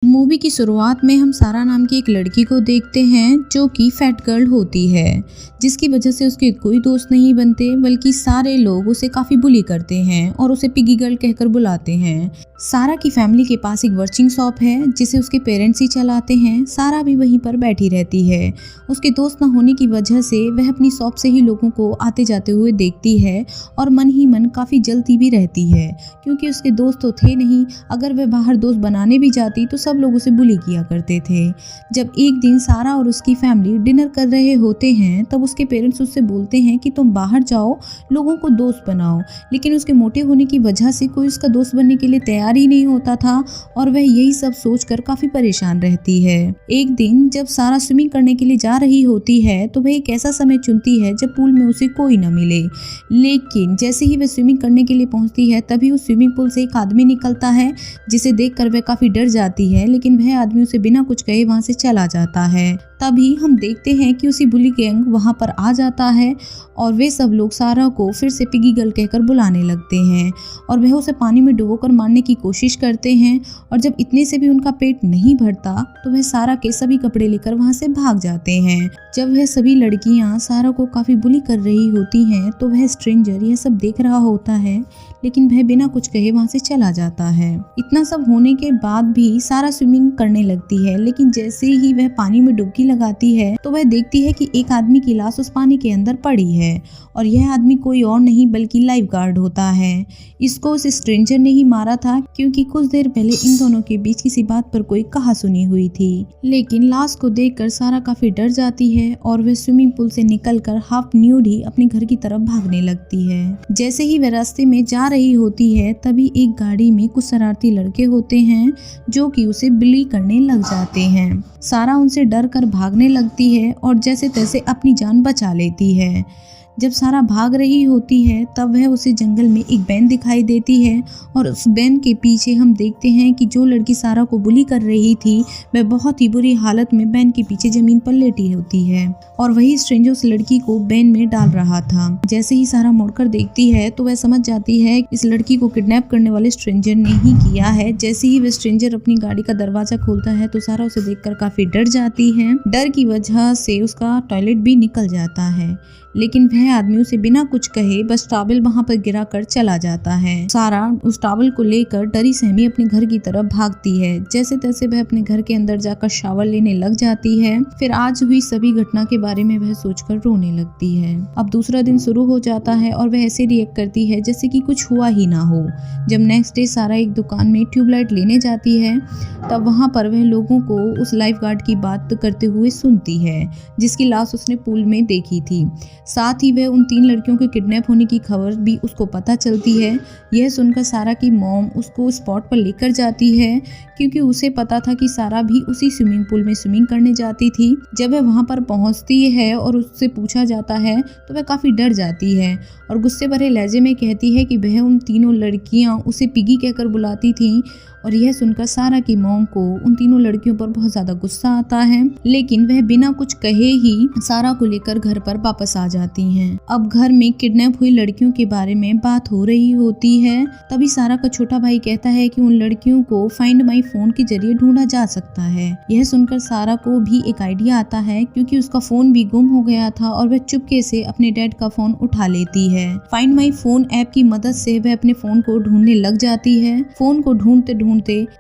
Movie की शुरुआत में हम सारा नाम की एक लड़की को देखते हैं जो कि फैट गर्ल होती है, जिसकी वजह से उसके कोई दोस्त नहीं बनते बल्कि सारे लोग उसे काफ़ी बुली करते हैं और उसे पिगी गर्ल कहकर बुलाते हैं। सारा की फैमिली के पास एक वर्चिंग शॉप है जिसे उसके पेरेंट्स ही चलाते हैं। सारा भी वहीं पर बैठी रहती है। उसके दोस्त न होने की वजह से वह अपनी शॉप से ही लोगों को आते जाते हुए देखती है और मन ही मन काफ़ी जलती भी रहती है, क्योंकि उसके दोस्त तो थे नहीं। अगर वह बाहर दोस्त बनाने भी जाती तो सब लोग उसे बुली किया करते थे। जब एक दिन सारा और उसकी फैमिली डिनर कर रहे होते हैं तब उसके पेरेंट्स उससे बोलते हैं कि तुम बाहर जाओ, लोगों को दोस्त बनाओ, लेकिन उसके मोटे होने की वजह से कोई उसका दोस्त बनने के लिए तैयार ही नहीं होता था और वह यही सब सोचकर काफी परेशान रहती है। एक दिन जब सारा स्विमिंग करने के लिए जा रही होती है तो वह एक ऐसा समय चुनती है जब पूल में उसे कोई न मिले, लेकिन जैसे ही वह स्विमिंग करने के लिए पहुंचती है तभी उस स्विमिंग पूल से एक आदमी निकलता है, जिसे देखकर वह काफी डर जाती है, लेकिन वह आदमी उसे बिना कुछ कहे वहां से चला जाता है। तभी हम देखते हैं कि उसी बुली गैंग वहां पर आ जाता है और वे सब लोग सारा को फिर से पिगी गर्ल कहकर बुलाने लगते हैं और वह उसे पानी में डुबोकर मारने की कोशिश करते हैं। और जब इतने से भी उनका पेट नहीं भरता तो वह सारा के सभी कपड़े लेकर वहां से भाग जाते हैं। जब वह सभी लड़कियां सारा को काफी बुली कर रही होती हैं तो वह स्ट्रेंजर यह सब देख रहा होता है, लेकिन वह बिना कुछ कहे वहां से चला जाता है। इतना सब होने के बाद भी सारा स्विमिंग करने लगती है, लेकिन जैसे ही वह पानी में डुबकी लगाती है तो वह देखती है कि एक आदमी की लाश उस पानी के अंदर पड़ी है और यह आदमी कोई और नहीं बल्कि लाइफ गार्ड होता है। इसको उस स्ट्रेंजर ने ही मारा था क्योंकि कुछ देर पहले इन दोनों के बीच किसी बात पर कोई कहासुनी हुई थी। लेकिन लाश को देखकर सारा काफी डर जाती है और वह स्विमिंग पूल से निकलकर हाफ न्यूड ही अपने घर की तरफ भागने लगती है। जैसे ही वह रास्ते में जा रही होती है तभी एक गाड़ी में कुछ शरारती लड़के होते हैं जो कि उसे बुली करने लग जाते हैं। सारा उनसे डर कर भागने लगती है और जैसे तैसे अपनी जान बचा लेती है। जब सारा भाग रही होती है तब वह उसे जंगल में एक वैन दिखाई देती है और उस वैन के पीछे हम देखते हैं कि जो लड़की सारा को बुली कर रही थी वह बहुत ही बुरी हालत में वैन के पीछे जमीन पर लेटी होती है और वही स्ट्रेंजर उस लड़की को वैन में डाल रहा था। जैसे ही सारा मुड़कर देखती है तो वह समझ जाती है इस लड़की को किडनैप करने वाले स्ट्रेंजर ने ही किया है। जैसे ही वह स्ट्रेंजर अपनी गाड़ी का दरवाजा खोलता है तो सारा उसे देखकर काफी डर जाती है। डर की वजह से उसका टॉयलेट भी निकल जाता है, लेकिन वह आदमी उसे बिना कुछ कहे बस टॉवल वहां पर गिरा कर चला जाता है। सारा उस टॉवल को लेकर डरी सहमी अपने घर की तरफ भागती है। जैसे तैसे वह अपने घर के अंदर जाकर शावर लेने लग जाती है। फिर आज हुई सभी घटना के बारे में वह सोचकर रोने लगती है। अब दूसरा दिन शुरू हो जाता है और वह ऐसे रिएक्ट करती है जैसे कि कुछ हुआ ही ना हो। जब नेक्स्ट डे सारा एक दुकान में ट्यूबलाइट लेने जाती है तब वहां पर वह लोगों को उस लाइफ गार्ड की बात करते हुए सुनती है जिसकी लाश उसने पूल में देखी थी। साथ ही वह उन 3 लड़कियों के किडनैप होने की खबर भी उसको पता चलती है। यह सुनकर सारा की मॉम उसको स्पॉट पर लेकर जाती है क्योंकि उसे पता था कि सारा भी उसी स्विमिंग पूल में स्विमिंग करने जाती थी। जब वह वहां पर पहुंचती है और उससे पूछा जाता है तो वह काफी डर जाती है और गुस्से भरे लहजे में कहती है कि वह उन तीनों लड़कियां उसे पिगी कहकर बुलाती थी। और यह सुनकर सारा की मॉम को उन तीनों लड़कियों पर बहुत ज्यादा गुस्सा आता है, लेकिन वह बिना कुछ कहे ही सारा को लेकर घर पर वापस आ जाती हैं। अब घर में किडनैप हुई लड़कियों के बारे में बात हो रही होती है। तभी सारा का छोटा भाई कहता है कि उन लड़कियों को फाइंड माई फोन के जरिए ढूंढा जा सकता है। यह सुनकर सारा को भी एक आइडिया आता है क्योंकि उसका फोन भी गुम हो गया था और वह चुपके से अपने डैड का फोन उठा लेती है। फाइंड माई फोन ऐप की मदद से वह अपने फोन को ढूंढने लग जाती है। फोन को ढूंढते ढूंढते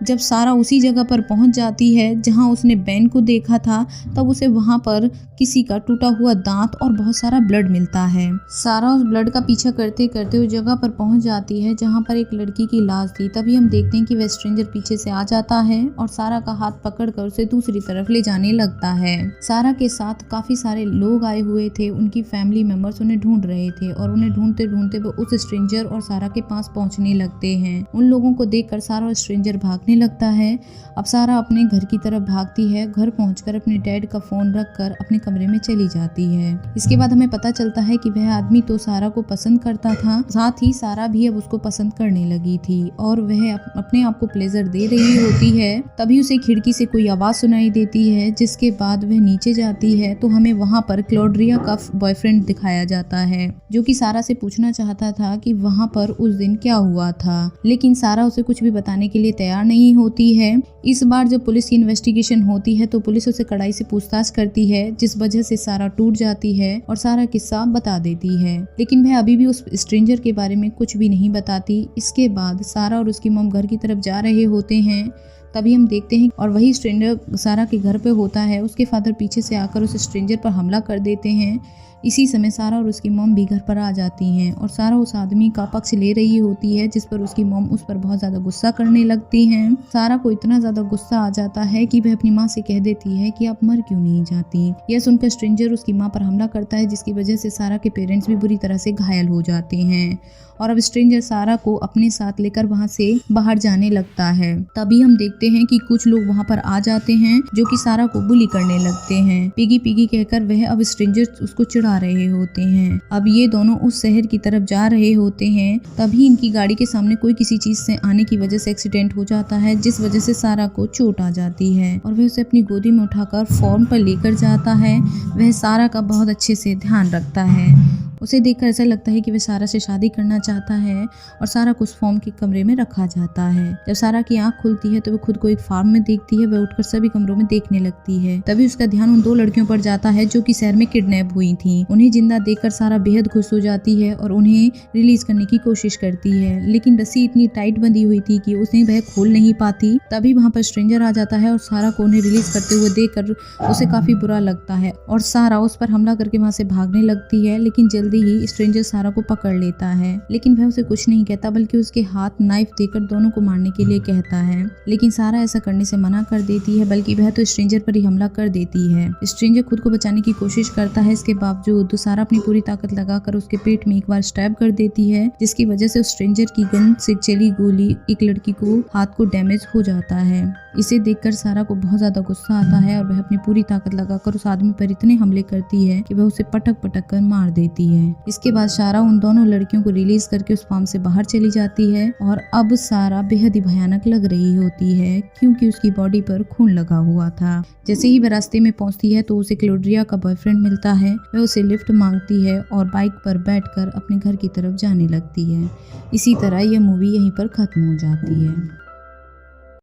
जब सारा उसी जगह पर पहुंच जाती है जहां उसने बैन को देखा था तब उसे वहां पर किसी का टूटा हुआ दांत और बहुत सारा ब्लड मिलता है। सारा उस ब्लड का पीछा करते करते उस जगह पर पहुंच जाती है जहां पर एक लड़की की लाश थी। तभी हम देखते हैं कि वह स्ट्रेंजर पीछे से आ जाता है और सारा का हाथ पकड़कर उसे दूसरी तरफ ले जाने लगता है। सारा के साथ काफी सारे लोग आए हुए थे, उनकी फैमिली मेंबर्स उन्हें ढूंढ रहे थे और उन्हें ढूंढते ढूंढते वो उस स्ट्रेंजर और सारा के पास पहुंचने लगते हैं। उन लोगों को देखकर सारा और स्ट्रेंजर भागने लगता है। अब सारा अपने घर की तरफ भागती है। घर पहुंचकर अपने डैड का फोन रखकर अपने कमरे में चली जाती है। इसके बाद हमें पता चलता है कि वह आदमी तो सारा को पसंद करता था, साथ ही सारा भी अब उसको पसंद करने लगी थी और वह अपने आप को प्लेजर दे रही होती है। तभी उसे खिड़की से कोई आवाज सुनाई देती है, जिसके बाद वह नीचे जाती है तो हमें वहां पर क्लॉड्रिया का बॉयफ्रेंड दिखाया जाता है जो कि सारा से पूछना चाहता था कि वहां पर उस दिन क्या हुआ था, लेकिन सारा उसे कुछ भी बताने के लिए लिए तैयार नहीं होती है। इस बार जब पुलिस की इन्वेस्टिगेशन होती है तो पुलिस उसे कड़ाई से पूछताछ करती है, जिस वजह से सारा टूट जाती है और सारा किस्सा बता देती है। लेकिन वह अभी भी उस स्ट्रेंजर के बारे में कुछ भी नहीं बताती। इसके बाद सारा और उसकी मॉम घर की तरफ जा रहे होते हैं। तभी हम देखते हैं और वही स्ट्रेंजर सारा के घर पे होता है। उसके फादर पीछे से आकर उस स्ट्रेंजर पर हमला कर देते हैं। इसी समय सारा और उसकी मॉम भी घर पर आ जाती हैं और सारा उस आदमी का पक्ष ले रही होती है, जिस पर उसकी मॉम उस पर बहुत ज़्यादा गुस्सा करने लगती हैं। सारा को इतना ज़्यादा गुस्सा आ जाता है कि वह अपनी माँ से कह देती है कि आप मर क्यों नहीं जाती। यह सुनकर स्ट्रेंजर उसकी माँ पर हमला करता है, जिसकी वजह से सारा के पेरेंट्स भी बुरी तरह से घायल हो जाते हैं और अब स्ट्रेंजर सारा को अपने साथ लेकर वहाँ से बाहर जाने लगता है। तभी हम देखते हैं कि कुछ लोग वहाँ पर आ जाते हैं जो कि सारा को बुली करने लगते हैं। पिगी पिगी कहकर वह अब स्ट्रेंजर उसको चिढ़ा रहे होते हैं। अब ये दोनों उस शहर की तरफ जा रहे होते हैं। तभी इनकी गाड़ी के सामने कोई किसी चीज से आने की वजह से एक्सीडेंट हो जाता है, जिस वजह से सारा को चोट आ जाती है और वह उसे अपनी गोदी में उठाकर फॉर्म पर लेकर जाता है। वह सारा का बहुत अच्छे से ध्यान रखता है। उसे देखकर ऐसा लगता है कि वह सारा से शादी करना चाहता है और सारा को उस फॉर्म के कमरे में रखा जाता है। जब सारा की आंख खुलती है तो वह खुद को एक फार्म में देखती है। वह उठकर सभी कमरों में देखने लगती है। तभी उसका ध्यान उन 2 लड़कियों पर जाता है जो कि शहर में किडनैप हुई थी। उन्हें जिंदा देखकर सारा बेहद खुश हो जाती है और उन्हें रिलीज करने की कोशिश करती है, लेकिन रस्सी इतनी टाइट बंधी हुई थी कि उसे वह खोल नहीं पाती। तभी वहाँ पर स्ट्रेंजर आ जाता है और सारा को उन्हें रिलीज करते हुए देखकर उसे काफी बुरा लगता है और सारा उस पर हमला करके वहाँ से भागने लगती है। लेकिन जल्दी ही स्ट्रेंजर सारा को पकड़ लेता है, लेकिन वह उसे कुछ नहीं कहता बल्कि उसके हाथ नाइफ देकर दोनों को मारने के लिए कहता है। लेकिन सारा ऐसा करने से मना कर देती है, बल्कि वह तो स्ट्रेंजर पर ही हमला कर देती है। स्ट्रेंजर खुद को बचाने की कोशिश करता है। इसके बावजूद सारा अपनी पूरी ताकत लगाकर उसके पेट में एक बार स्टैब कर देती है, जिसकी वजह से उस स्ट्रेंजर की गन से चली गोली एक लड़की को हाथ को डैमेज हो जाता है। इसे देखकर सारा को बहुत ज्यादा गुस्सा आता है और वह अपनी पूरी ताकत लगाकर उस आदमी पर इतने हमले करती है कि वह उसे पटक पटक कर मार देती है। इसके बाद सारा उन दोनों लड़कियों को रिलीज करके उस फार्म से बाहर चली जाती है और अब सारा बेहद ही भयानक लग रही होती है, क्योंकि उसकी बॉडी पर खून लगा हुआ था। जैसे ही वह रास्ते में पहुंचती है तो उसे क्लोड्रिया का बॉयफ्रेंड मिलता है। वह उसे लिफ्ट मांगती है और बाइक पर बैठकर अपने घर की तरफ जाने लगती है। इसी तरह यह मूवी यहीं पर खत्म हो जाती है।